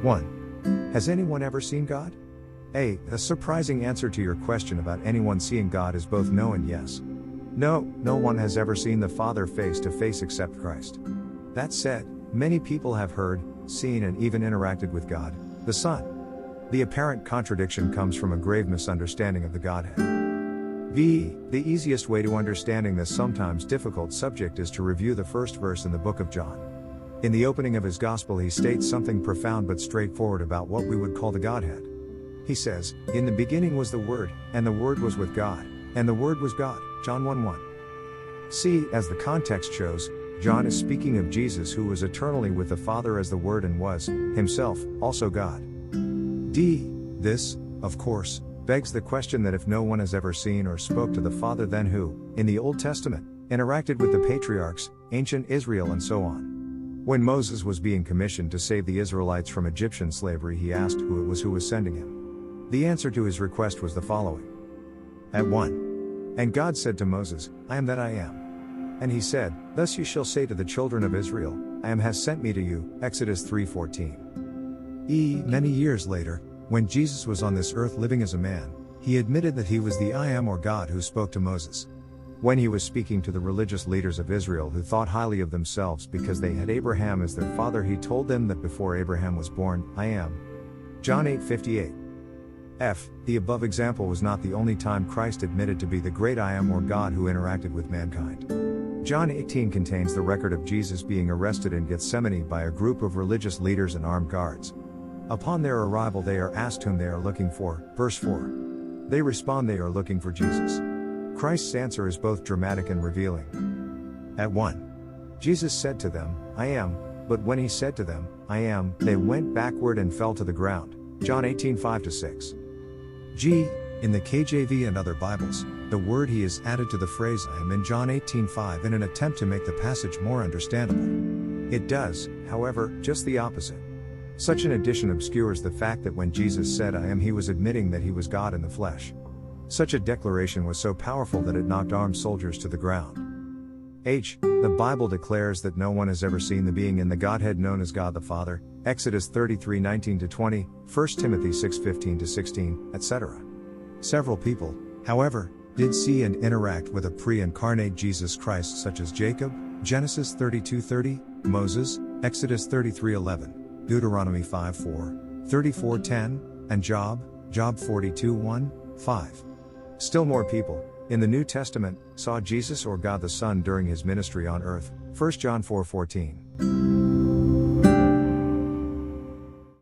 1. Has anyone ever seen God? A surprising answer to your question about anyone seeing God is both no and yes. No one has ever seen the Father face to face except Christ. That said, many people have heard, seen and even interacted with God, the Son. The apparent contradiction comes from a grave misunderstanding of the Godhead. B. The easiest way to understanding this sometimes difficult subject is to review the first verse in the book of John. In the opening of his gospel he states something profound but straightforward about what we would call the Godhead. He says, "In the beginning was the Word, and the Word was with God, and the Word was God." John 1:1. See, as the context shows, John is speaking of Jesus who was eternally with the Father as the Word and was, himself, also God. D. This, of course, begs the question that if no one has ever seen or spoke to the Father, then who, in the Old Testament, interacted with the patriarchs, ancient Israel and so on? When Moses was being commissioned to save the Israelites from Egyptian slavery, he asked who it was who was sending him. The answer to his request was the following. At 1. And God said to Moses, I am that I am. And he said, Thus you shall say to the children of Israel, I am has sent me to you. Exodus 3:14. Many years later, when Jesus was on this earth living as a man, he admitted that he was the I am or God who spoke to Moses. When he was speaking to the religious leaders of Israel who thought highly of themselves because they had Abraham as their father, he told them that before Abraham was born, I am. John 8:58. The above example was not the only time Christ admitted to be the great I am or God who interacted with mankind. John 18 contains the record of Jesus being arrested in Gethsemane by a group of religious leaders and armed guards. Upon their arrival they are asked whom they are looking for. Verse 4. They respond they are looking for Jesus. Christ's answer is both dramatic and revealing. At 1. Jesus said to them, I am, but when he said to them, I am, they went backward and fell to the ground. John 18:5-6. In the KJV and other Bibles, the word he is added to the phrase I am in John 18:5 in an attempt to make the passage more understandable. It does, however, just the opposite. Such an addition obscures the fact that when Jesus said I am, he was admitting that he was God in the flesh. Such a declaration was so powerful that it knocked armed soldiers to the ground. The Bible declares that no one has ever seen the being in the Godhead known as God the Father, Exodus 33:19-20, 1 Timothy 6:15-16, etc. Several people, however, did see and interact with a pre-incarnate Jesus Christ, such as Jacob, Genesis 32:30, Moses, Exodus 33:11, Deuteronomy 5:4, 34:10, and Job 42:1, 5. Still more people, in the New Testament, saw Jesus or God the Son during his ministry on earth, 1 John 4:14.